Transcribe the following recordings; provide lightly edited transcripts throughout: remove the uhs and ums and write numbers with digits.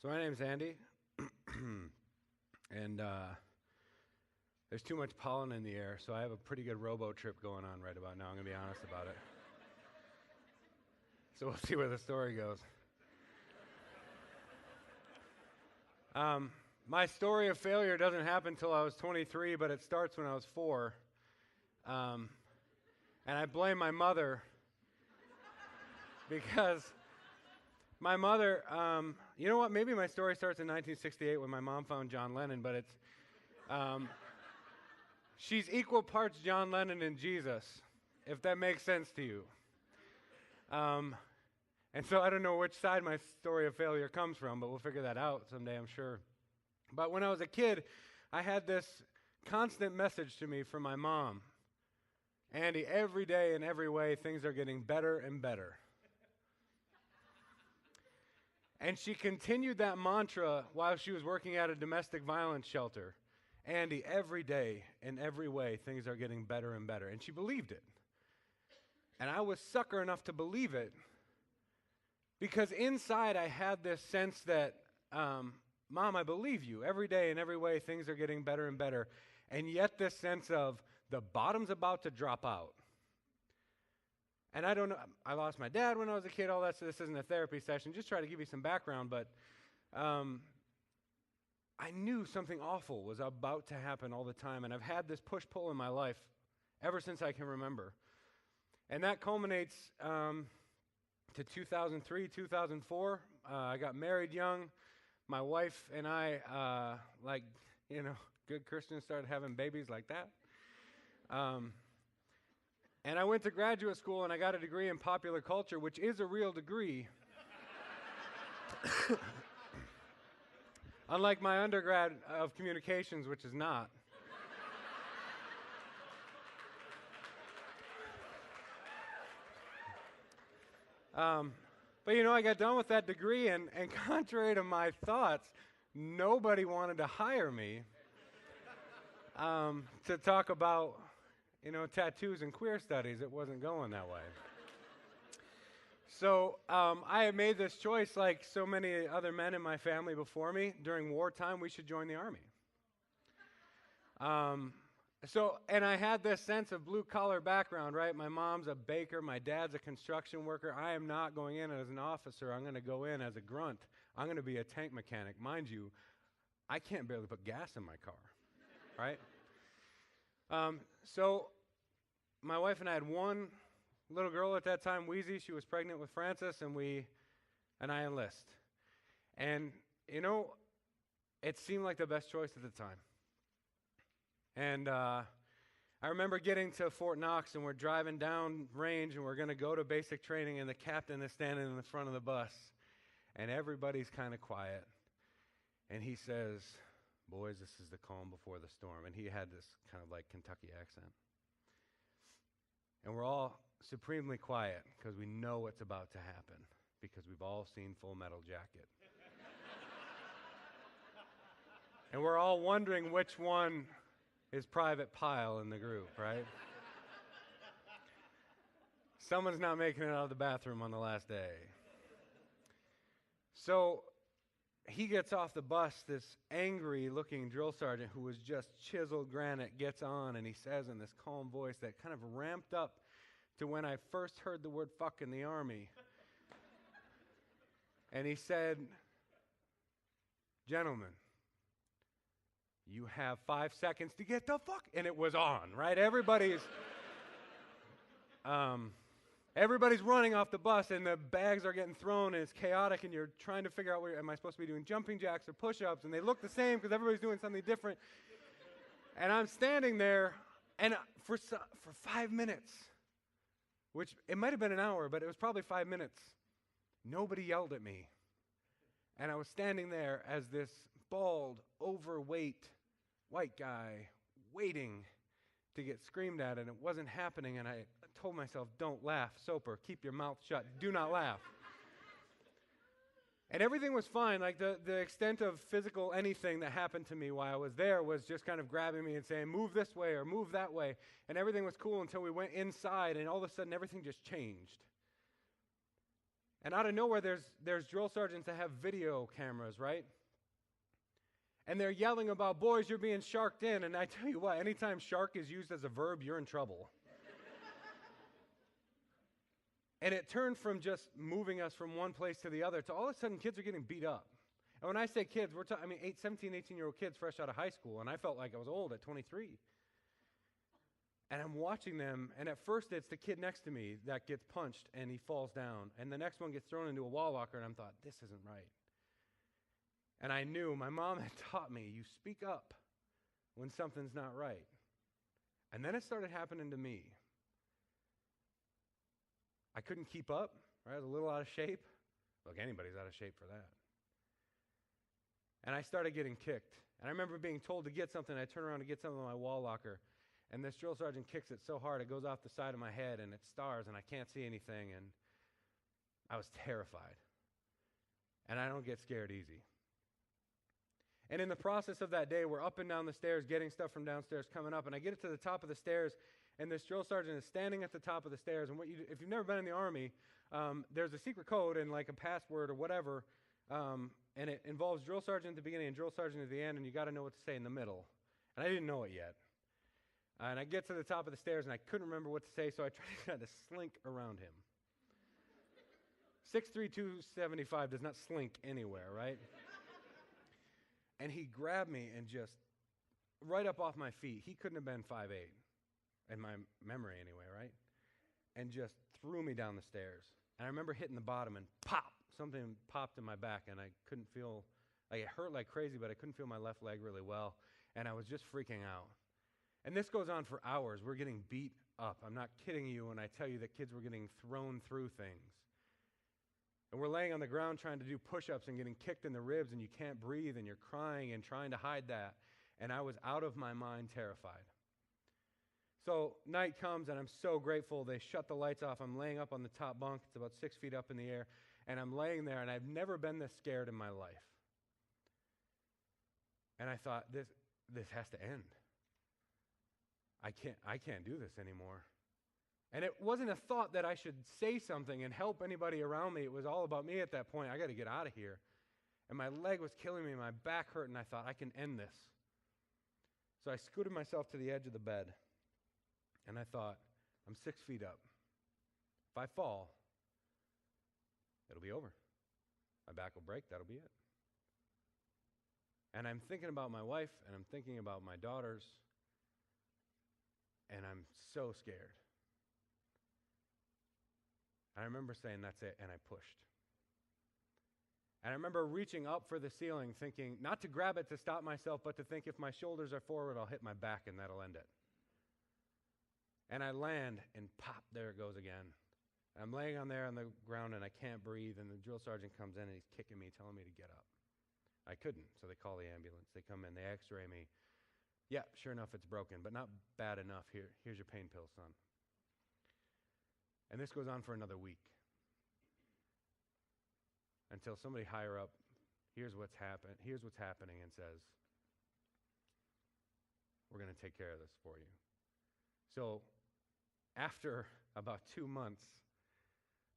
So my name's Andy, and there's too much pollen in the air, so I have a pretty good robo trip going on right about now. I'm going to be honest about it. So we'll see where the story goes. My story of failure doesn't happen until I was 23, but it starts when I was 4. And I blame my mother because my mother, you know what, maybe my story starts in 1968 when my mom found John Lennon, but it's, she's equal parts John Lennon and Jesus, if that makes sense to you. And so I don't know which side my story of failure comes from, but we'll figure that out someday, I'm sure. But when I was a kid, I had this constant message to me from my mom. Andy, every day in every way, things are getting better and better. And she continued that mantra while she was working at a domestic violence shelter. Andy, every day in every way, things are getting better and better. And she believed it. And I was sucker enough to believe it because inside I had this sense that, Mom, I believe you. Every day in every way, things are getting better and better. And yet this sense of the bottom's about to drop out. And I don't know, I lost my dad when I was a kid, all that, so this isn't a therapy session. Just try to give you some background, but I knew something awful was about to happen all the time, and I've had this push-pull in my life ever since I can remember. And that culminates to 2003, 2004. I got married young. My wife and I, good Christians, started having babies like that. And I went to graduate school and I got a degree in popular culture, which is a real degree. Unlike my undergrad of communications, which is not. But I got done with that degree, and contrary to my thoughts, nobody wanted to hire me to talk about tattoos and queer studies. It wasn't going that way. So I had made this choice, like so many other men in my family before me. During wartime, we should join the Army. And I had this sense of blue-collar background, right? My mom's a baker. My dad's a construction worker. I am not going in as an officer. I'm going to go in as a grunt. I'm going to be a tank mechanic. Mind you, I can't barely put gas in my car, right? So my wife and I had one little girl at that time, Wheezy. She was pregnant with Francis, and I enlist. And, it seemed like the best choice at the time. And I remember getting to Fort Knox, and we're driving down range, and we're going to go to basic training, and the captain is standing in the front of the bus, and everybody's kind of quiet. And he says, "Boys, this is the calm before the storm." And he had this kind of like Kentucky accent. And we're all supremely quiet because we know what's about to happen because we've all seen Full Metal Jacket. And we're all wondering which one is Private Pile in the group, right? Someone's not making it out of the bathroom on the last day. So he gets off the bus, this angry-looking drill sergeant who was just chiseled granite gets on, and he says in this calm voice that kind of ramped up to when I first heard the word fuck in the Army. And he said, "Gentlemen, you have 5 seconds to get the fuck," and it was on, right? Everybody's running off the bus, and the bags are getting thrown, and it's chaotic, and you're trying to figure out, am I supposed to be doing jumping jacks or push-ups? And they look the same because everybody's doing something different. And I'm standing there, and for 5 minutes, which it might have been an hour, but it was probably 5 minutes, nobody yelled at me. And I was standing there as this bald, overweight white guy waiting to get screamed at, and it wasn't happening, and I told myself, don't laugh, Soper, keep your mouth shut, do not laugh. And everything was fine. Like the extent of physical anything that happened to me while I was there was just kind of grabbing me and saying, move this way or move that way, and everything was cool until we went inside, and all of a sudden everything just changed. And out of nowhere, there's drill sergeants that have video cameras, right? And they're yelling about, boys, you're being sharked in. And I tell you what, anytime shark is used as a verb, you're in trouble. And it turned from just moving us from one place to the other to all of a sudden kids are getting beat up. And when I say kids, we're talking, 17, 18-year-old kids fresh out of high school. And I felt like I was old at 23. And I'm watching them, and at first it's the kid next to me that gets punched and he falls down. And the next one gets thrown into a wall locker, and I thought, this isn't right. And I knew my mom had taught me, you speak up when something's not right. And then it started happening to me. I couldn't keep up, right? I was a little out of shape. Look, anybody's out of shape for that. And I started getting kicked. And I remember being told to get something. I turn around to get something in my wall locker. And this drill sergeant kicks it so hard, it goes off the side of my head, and it stars, and I can't see anything. And I was terrified. And I don't get scared easy. And in the process of that day, we're up and down the stairs, getting stuff from downstairs, coming up. And I get it to the top of the stairs, and this drill sergeant is standing at the top of the stairs. And if you've never been in the Army, there's a secret code and like a password or whatever, and it involves drill sergeant at the beginning and drill sergeant at the end, and you got to know what to say in the middle. And I didn't know it yet. And I get to the top of the stairs, and I couldn't remember what to say, so I tried to slink around him. 6'3", 275 does not slink anywhere, right? And he grabbed me and just, right up off my feet, he couldn't have been 5'8", in my memory anyway, right? And just threw me down the stairs. And I remember hitting the bottom and pop, something popped in my back, and I couldn't feel, like it hurt like crazy, but I couldn't feel my left leg really well, and I was just freaking out. And this goes on for hours. We're getting beat up. I'm not kidding you when I tell you that kids were getting thrown through things. And we're laying on the ground trying to do push-ups and getting kicked in the ribs, and you can't breathe, and you're crying and trying to hide that. And I was out of my mind terrified. So night comes, and I'm so grateful. They shut the lights off. I'm laying up on the top bunk. It's about 6 feet up in the air. And I'm laying there, and I've never been this scared in my life. And I thought, this has to end. I can't do this anymore. And it wasn't a thought that I should say something and help anybody around me. It was all about me at that point. I got to get out of here. And my leg was killing me, my back hurt, and I thought, I can end this. So I scooted myself to the edge of the bed, and I thought, I'm 6 feet up. If I fall, it'll be over. My back will break, that'll be it. And I'm thinking about my wife, and I'm thinking about my daughters, and I'm so scared. I remember saying, that's it, and I pushed. And I remember reaching up for the ceiling, thinking, not to grab it to stop myself, but to think if my shoulders are forward, I'll hit my back, and that'll end it. And I land, and pop, there it goes again. And I'm laying on there on the ground, and I can't breathe, and the drill sergeant comes in, and he's kicking me, telling me to get up. I couldn't, so they call the ambulance. They come in, they x-ray me. Yeah, sure enough, it's broken, but not bad enough. Here's your pain pills, son. And this goes on for another week. Until somebody higher up here's what's happening and says, we're going to take care of this for you. So after about 2 months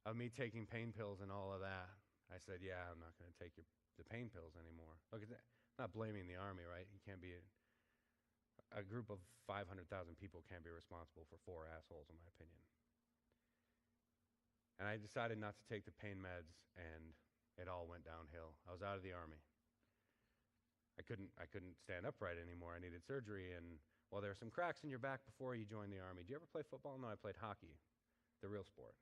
of me taking pain pills and all of that, I said, yeah, I'm not going to take the pain pills anymore. Look, I'm not blaming the Army, right? You can't be a group of 500,000 people can't be responsible for 4 assholes, in my opinion. And I decided not to take the pain meds, and it all went downhill. I was out of the Army. I couldn't stand upright anymore. I needed surgery, and well, there are some cracks in your back before you join the Army. Do you ever play football? No, I played hockey, the real sport.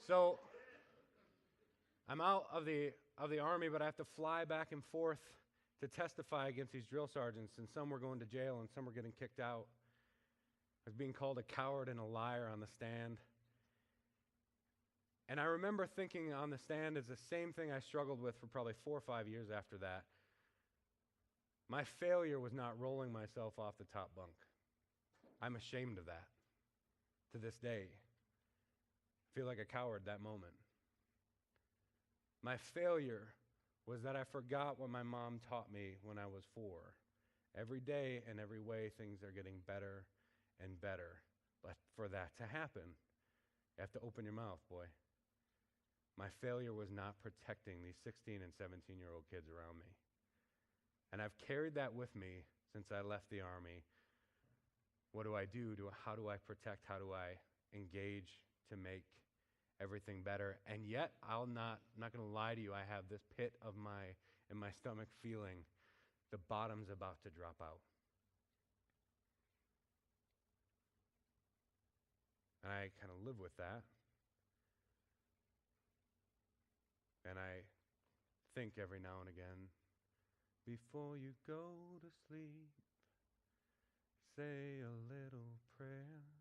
So I'm out of the Army, but I have to fly back and forth to testify against these drill sergeants, and some were going to jail, and some were getting kicked out. I was being called a coward and a liar on the stand. And I remember thinking on the stand is the same thing I struggled with for probably 4 or 5 years after that. My failure was not rolling myself off the top bunk. I'm ashamed of that to this day. I feel like a coward that moment. My failure was that I forgot what my mom taught me when I was 4. Every day and every way things are getting better and better. But for that to happen, You have to open your mouth, boy. My failure was not protecting these 16 and 17-year-old kids around me. And I've carried that with me since I left the Army. What do I do? How do I protect? How do I engage to make everything better? And yet, I'm not going to lie to you, I have this pit in my stomach feeling the bottom's about to drop out. And I kind of live with that. And I think every now and again, before you go to sleep, say a little prayer.